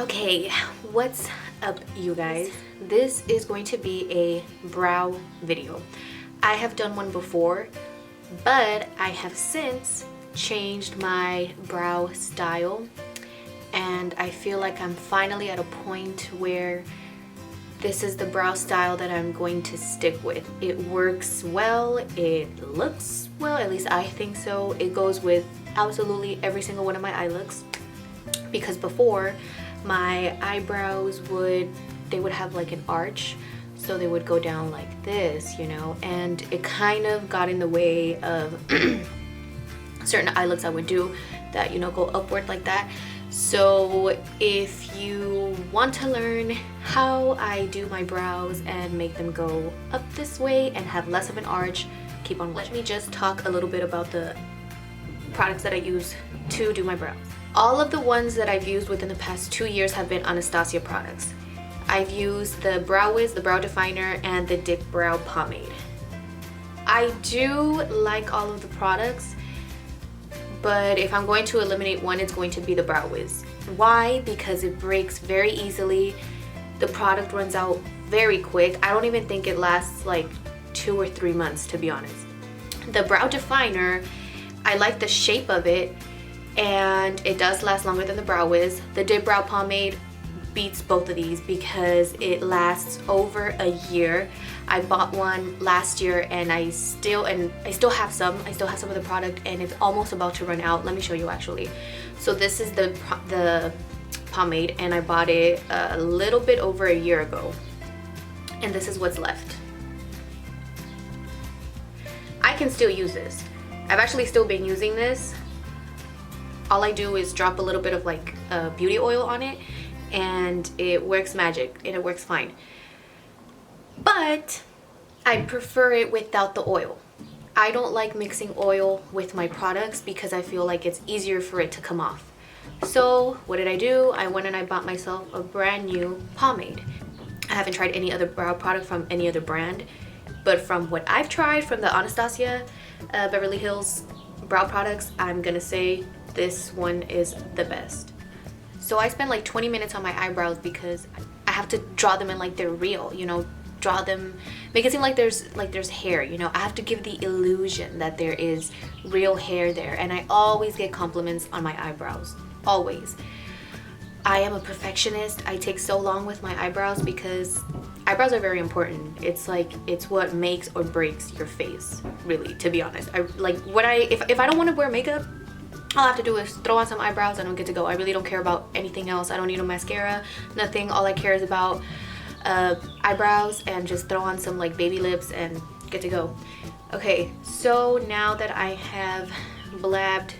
Okay, what's up you guys? This is going to be a brow video. I have done one before, but I have since changed my brow style, and I feel like I'm finally at a point where this is the brow style that I'm going to stick with. It works well, it looks well, at least I think so. It goes with absolutely every single one of my eye looks, because before my eyebrows would have like an arch, so they would go down like this, you know, and it kind of got in the way of certain eye looks I would do that, you know, go upward like that. So if you want to learn how I do my brows and make them go up this way and have less of an arch, keep on watching. Let me just talk a little bit about the products that I use to do my brows. All of the ones that I've used within the past 2 years have been Anastasia products. I've used the Brow Wiz, the Brow Definer, and the Dip Brow Pomade. I do like all of the products, but if I'm going to eliminate one, it's going to be the Brow Wiz. Why? Because it breaks very easily. The product runs out very quick. I don't even think it lasts like 2 or 3 months, to be honest. The Brow Definer, I like the shape of it, and it does last longer than the Brow Wiz. The Dip Brow Pomade beats both of these because it lasts over a year. I bought one last year and I still have some of the product, and it's almost about to run out. Let me show you actually. So this is the pomade, and I bought it a little bit over a year ago, and this is what's left. I can still use this. I've actually still been using this. All I do is drop a little bit of like beauty oil on it, and it works magic, and it works fine. But I prefer it without the oil. I don't like mixing oil with my products because I feel like it's easier for it to come off. So what did I do? I went and I bought myself a brand new pomade. I haven't tried any other brow product from any other brand, but from what I've tried from the Anastasia Beverly Hills brow products, I'm gonna say this one is the best. So I spend like 20 minutes on my eyebrows because I have to draw them in like they're real, you know, draw them, make it seem like there's hair, you know. I have to give the illusion that there is real hair there, and I always get compliments on my eyebrows, always. I am a perfectionist. I take so long with my eyebrows because eyebrows are very important. It's like, it's what makes or breaks your face, really, to be honest. If I don't want to wear makeup, all I have to do is throw on some eyebrows and I'm good to go. I really don't care about anything else. I don't need a mascara, nothing. All I care is about eyebrows, and just throw on some like baby lips and good to go. Okay, so now that I have blabbed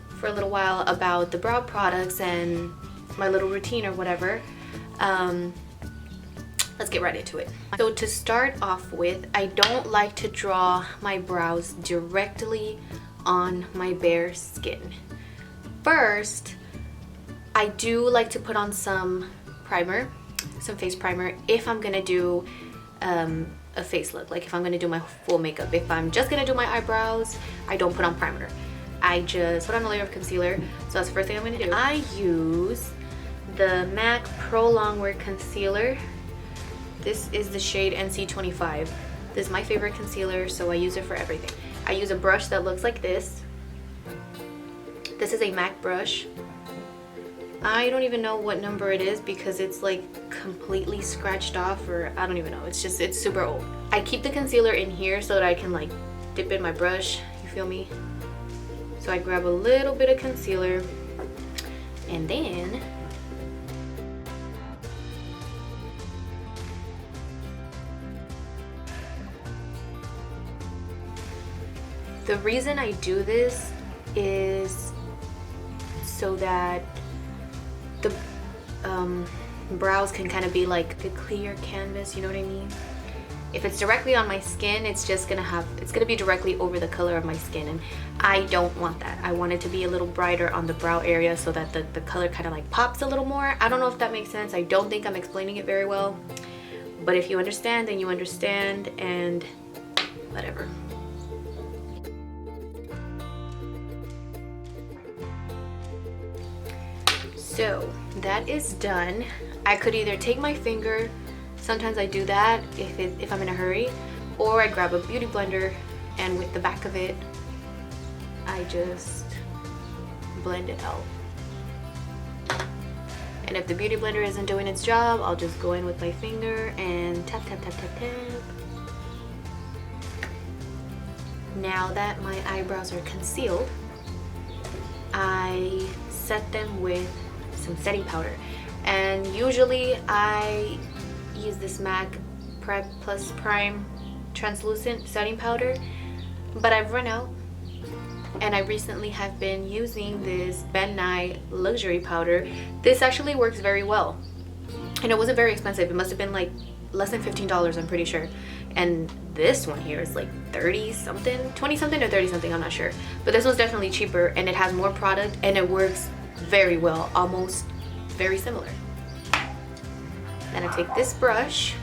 for a little while about the brow products and my little routine or whatever, let's get right into it. So to start off with, I don't like to draw my brows directly on my bare skin. First, I do like to put on some primer, some face primer, if I'm gonna do a face look, like if I'm gonna do my full makeup. If I'm just gonna do my eyebrows, I don't put on primer. I just put on a layer of concealer. So that's the first thing I'm gonna do. I use the MAC Pro Longwear Concealer. This is the shade NC25. This is my favorite concealer, so I use it for everything. I use a brush that looks like this. This is a MAC brush. I don't even know what number it is because it's like completely scratched off, or I don't even know. It's super old. I keep the concealer in here so that I can like dip in my brush, you feel me? So I grab a little bit of concealer, and then the reason I do this is so that the brows can kind of be like a clear canvas, you know what I mean? If it's directly on my skin, it's gonna be directly over the color of my skin, and I don't want that. I want it to be a little brighter on the brow area so that the color kind of like pops a little more. I don't know if that makes sense. I don't think I'm explaining it very well, but if you understand, then you understand, and whatever. So that is done. I could either take my finger, sometimes I do that if I'm in a hurry, or I grab a beauty blender and with the back of it I just blend it out. And if the beauty blender isn't doing its job, I'll just go in with my finger and tap tap tap tap tap. Now that my eyebrows are concealed, I set them with some setting powder, and usually I use this MAC Prep Plus Prime translucent setting powder, but I've run out, and I recently have been using this Ben Nye luxury powder. This actually works very well, and it wasn't very expensive. It must have been like less than $15, I'm pretty sure. And this one here is like 30 something, 20 something or 30 something, I'm not sure, but this one's definitely cheaper and it has more product and it works very well, almost very similar. Then I take this brush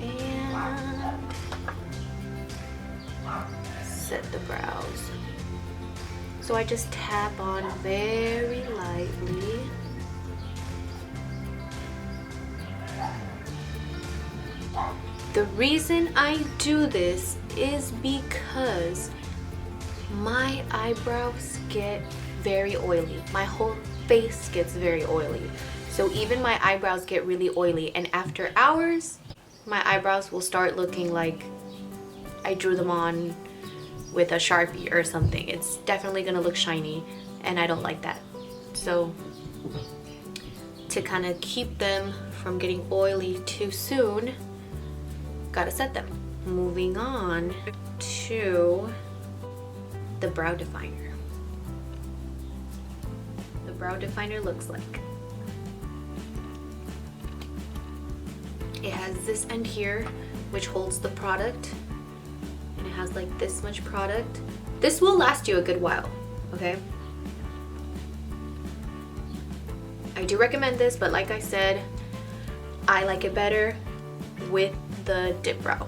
and set the brows. So I just tap on very lightly. The reason I do this is because my eyebrows get very oily. My whole face gets very oily. So even my eyebrows get really oily, and after hours, my eyebrows will start looking like I drew them on with a Sharpie or something. It's definitely gonna look shiny, and I don't like that. So to kind of keep them from getting oily too soon, gotta set them. Moving on to the brow definer. The brow definer looks like, it has this end here which holds the product, and it has like this much product. This will last you a good while, okay? I do recommend this, but like I said, I like it better with the dip brow.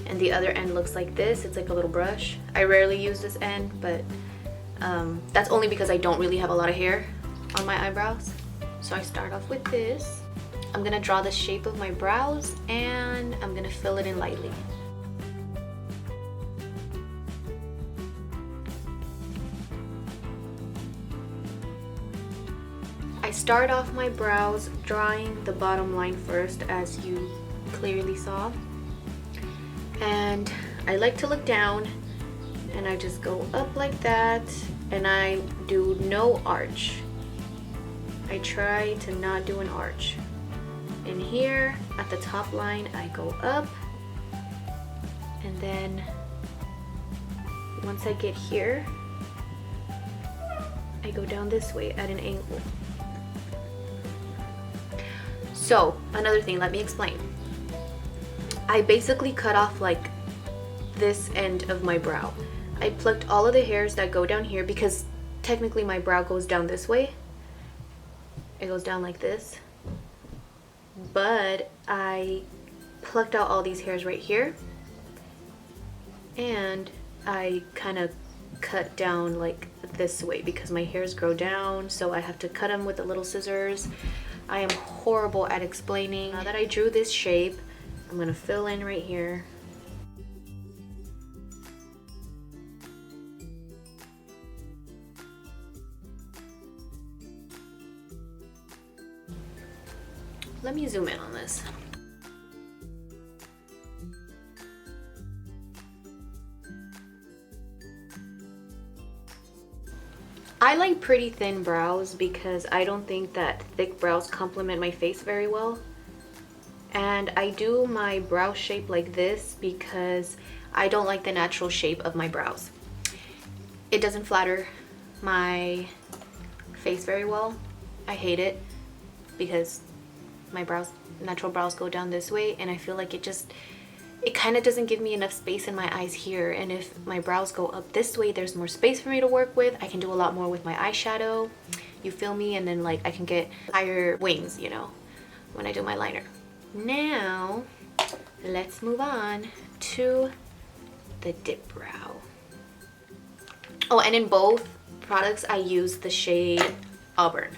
And the other end looks like this. It's like a little brush. I rarely use this end, but that's only because I don't really have a lot of hair on my eyebrows. So I start off with this. I'm gonna draw the shape of my brows and I'm gonna fill it in lightly. I start off my brows drawing the bottom line first, as you clearly saw. And I like to look down, and I just go up like that, and I do no arch. I try to not do an arch. And here at the top line, I go up, and then once I get here, I go down this way at an angle. So another thing, let me explain. I basically cut off like this end of my brow. I plucked all of the hairs that go down here, because technically my brow goes down this way. It goes down like this. But I plucked out all these hairs right here, and I kind of cut down like this way because my hairs grow down, so I have to cut them with the little scissors. I am horrible at explaining. Now that I drew this shape, I'm gonna fill in right here. Let me zoom in on this. I like pretty thin brows because I don't think that thick brows complement my face very well. And I do my brow shape like this because I don't like the natural shape of my brows. It doesn't flatter my face very well. I hate it because my natural brows go down this way, and I feel like it kind of doesn't give me enough space in my eyes here. And if my brows go up this way, there's more space for me to work with. I can do a lot more with my eyeshadow, you feel me? And then like I can get higher wings, you know, when I do my liner. Now let's move on to the dip brow. Oh, and in both products I use the shade Auburn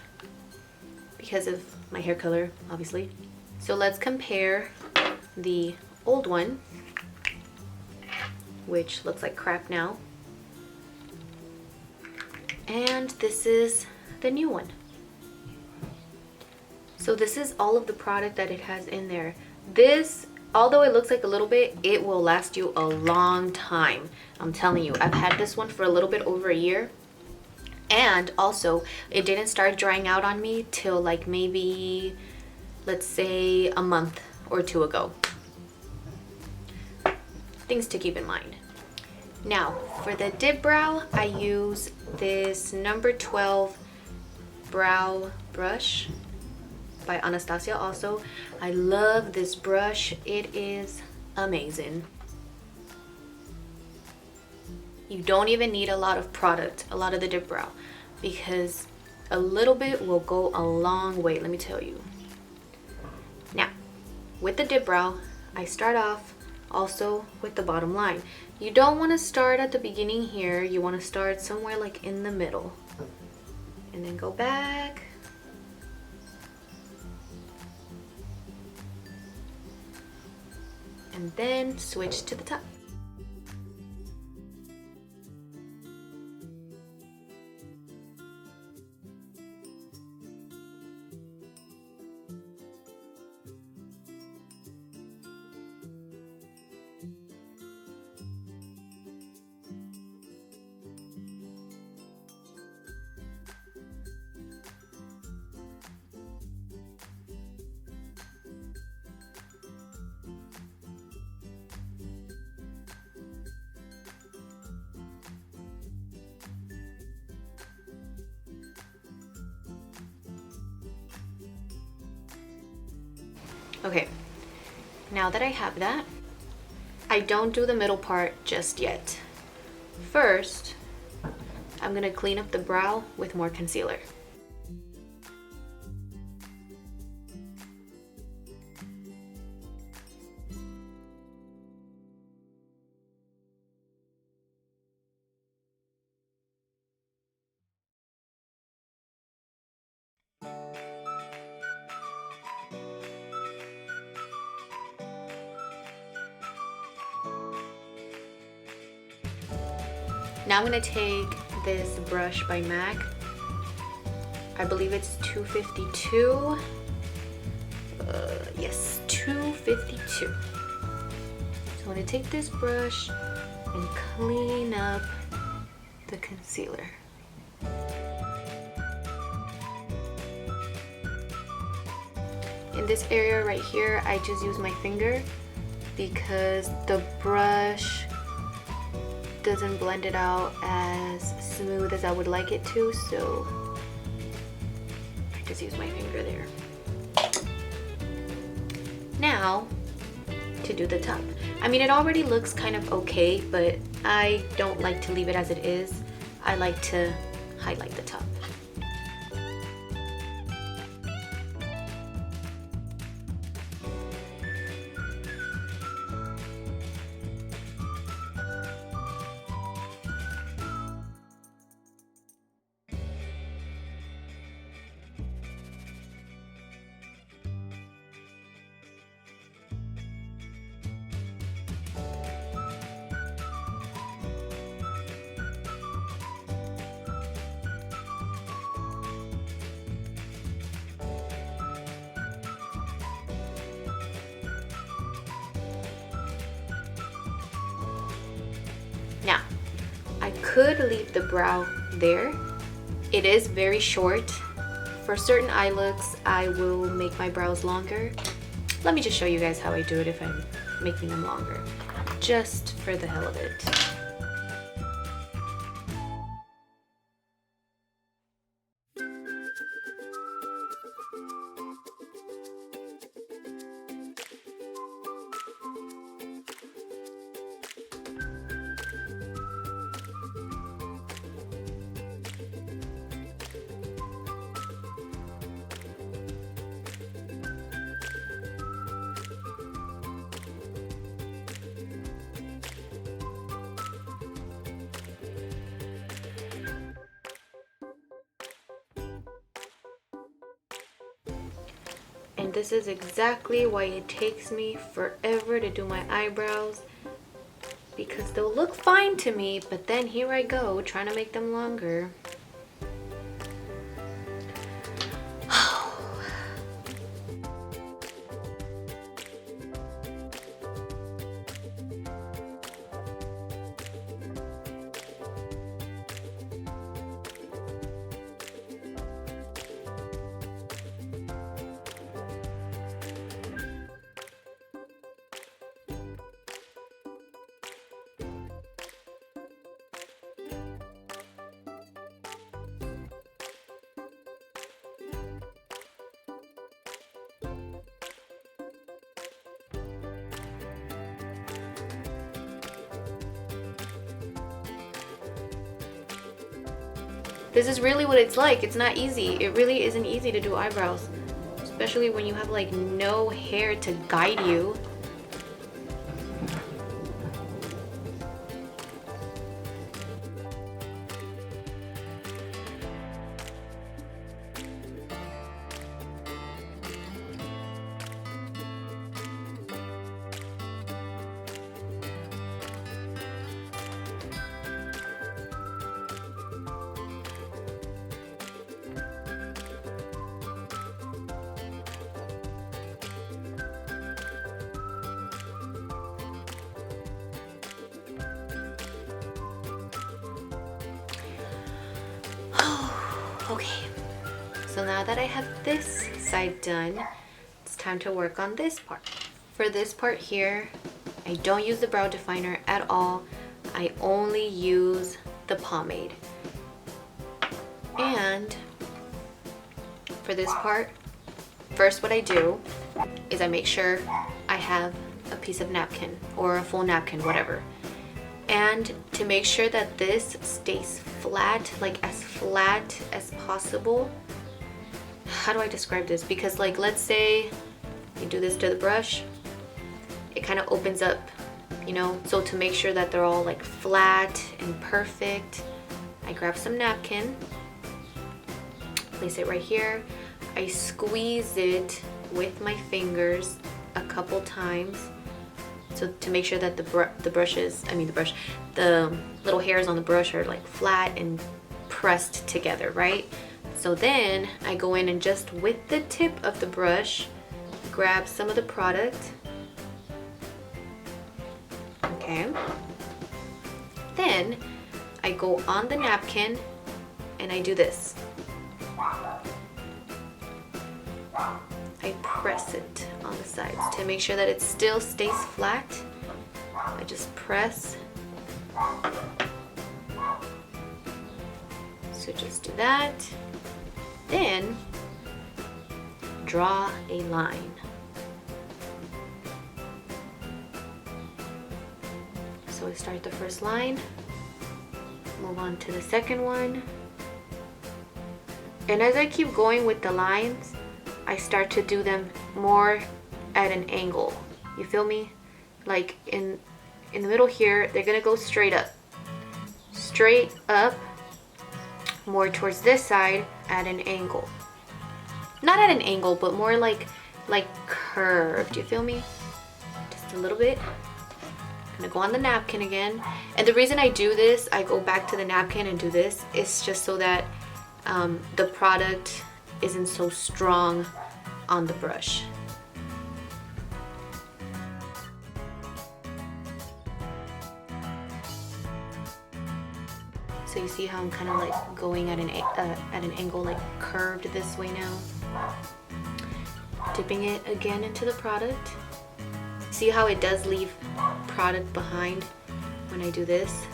because of my hair color, obviously. So let's compare the old one, which looks like crap now, and this is the new one. So this is all of the product that it has in there. This, although it looks like a little bit, it will last you a long time. I'm telling you, I've had this one for a little bit over a year. And also, it didn't start drying out on me till like maybe, let's say, a month or two ago. Things to keep in mind. Now, for the dip brow, I use this number 12 brow brush by Anastasia also. I love this brush. It is amazing. You don't even need a lot of product, a lot of the dip brow, because a little bit will go a long way, let me tell you. Now, with the dip brow, I start off also with the bottom line. You don't want to start at the beginning here. You want to start somewhere like in the middle. And then go back. And then switch to the top. Okay, now that I have that, I don't do the middle part just yet. First, I'm gonna clean up the brow with more concealer. Now I'm gonna take this brush by MAC. I believe it's 252. Yes, 252. So I'm gonna take this brush and clean up the concealer. In this area right here, I just use my finger because the brush doesn't blend it out as smooth as I would like it to, so I just use my finger there. Now, to do the top. I mean, it already looks kind of okay, but I don't like to leave it as it is. I like to highlight the top. Now, I could leave the brow there. It is very short. For certain eye looks, I will make my brows longer. Let me just show you guys how I do it if I'm making them longer, just for the hell of it. And this is exactly why it takes me forever to do my eyebrows, because they'll look fine to me, but then here I go trying to make them longer. This is really what it's like. It's not easy. It really isn't easy to do eyebrows, especially when you have like no hair to guide you. Okay, so now that I have this side done, it's time to work on this part. For this part here, I don't use the brow definer at all. I only use the pomade. And for this part, first what I do is I make sure I have a piece of napkin or a full napkin, whatever. And to make sure that this stays flat, like as flat as possible. How do I describe this? Because like, let's say you do this to the brush, it kind of opens up, you know? So to make sure that they're all like flat and perfect, I grab some napkin, place it right here. I squeeze it with my fingers a couple times. So to make sure that the little hairs on the brush are like flat and pressed together, right? So then I go in and just with the tip of the brush, grab some of the product. Okay. Then I go on the napkin and I do this. I press it on the sides to make sure that it still stays flat. I just press. So just do that. Then draw a line. So I start the first line, move on to the second one. And as I keep going with the lines, I start to do them more at an angle. You feel me? Like in the middle here, they're gonna go straight up. Straight up, more towards this side at an angle. Not at an angle, but more like curved. You feel me? Just a little bit. I'm gonna go on the napkin again. And the reason I do this, I go back to the napkin and do this, is just so that the product isn't so strong on the brush. So you see how I'm kind of like going at an angle, like curved this way now. Dipping it again into the product. See how it does leave product behind when I do this?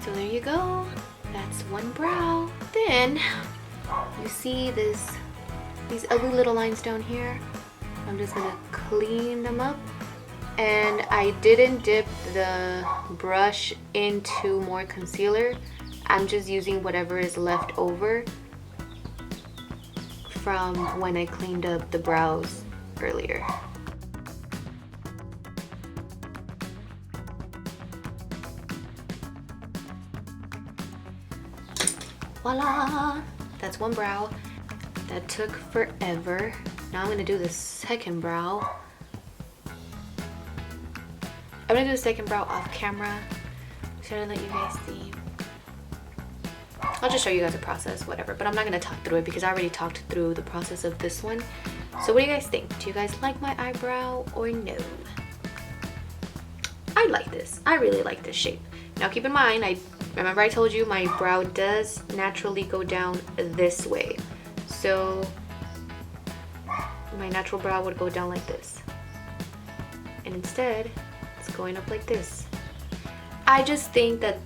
So there you go, that's one brow. Then you see these ugly little lines down here. I'm just gonna clean them up. And I didn't dip the brush into more concealer. I'm just using whatever is left over from when I cleaned up the brows earlier. Voila! That's one brow. That took forever. Now I'm gonna do the second brow. I'm gonna do the second brow off camera. Should I let you guys see? I'll just show you guys the process, whatever. But I'm not gonna talk through it because I already talked through the process of this one. So what do you guys think? Do you guys like my eyebrow or no? I like this. I really like this shape. Now keep in mind, remember I told you my brow does naturally go down this way. So my natural brow would go down like this. And instead, it's going up like this. I just think that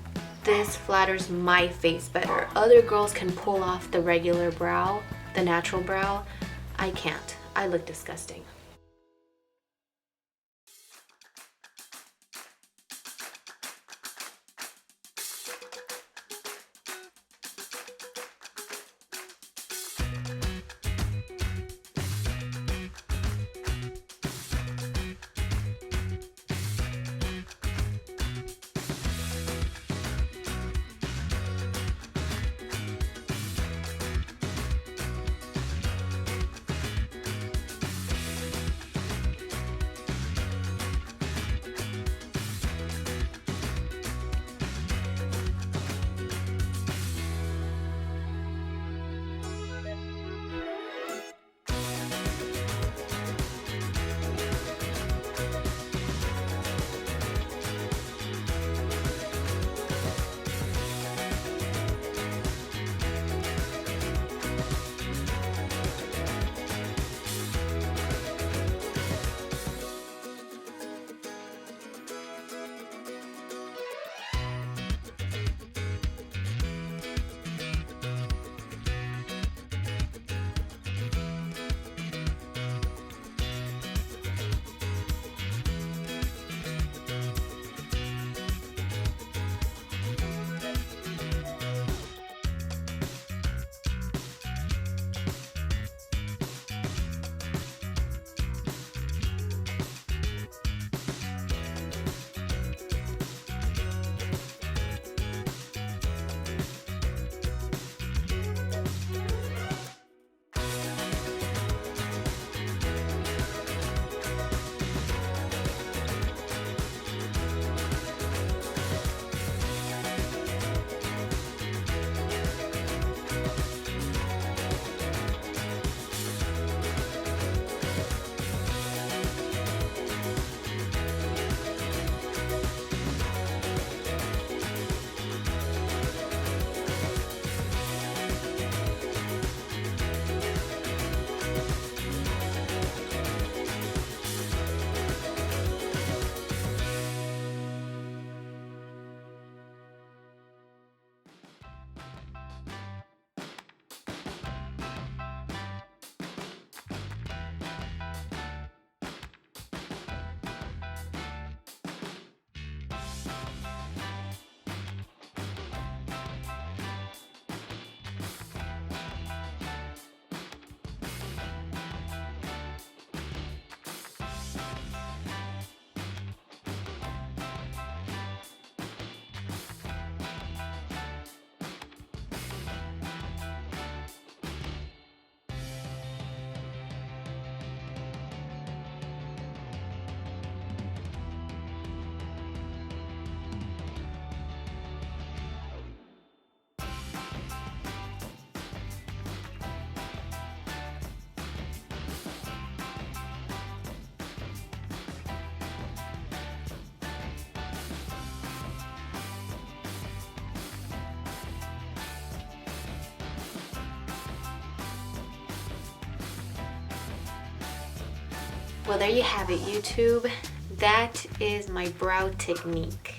this flatters my face better. Other girls can pull off the regular brow, the natural brow. I can't. I look disgusting. Well, there you have it, YouTube. That is my brow technique.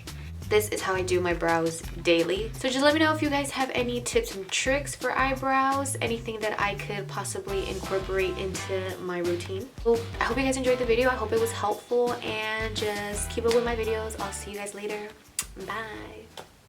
This is how I do my brows daily. So just let me know if you guys have any tips and tricks for eyebrows, anything that I could possibly incorporate into my routine. Well, I hope you guys enjoyed the video. I hope it was helpful, and just keep up with my videos. I'll see you guys later. Bye.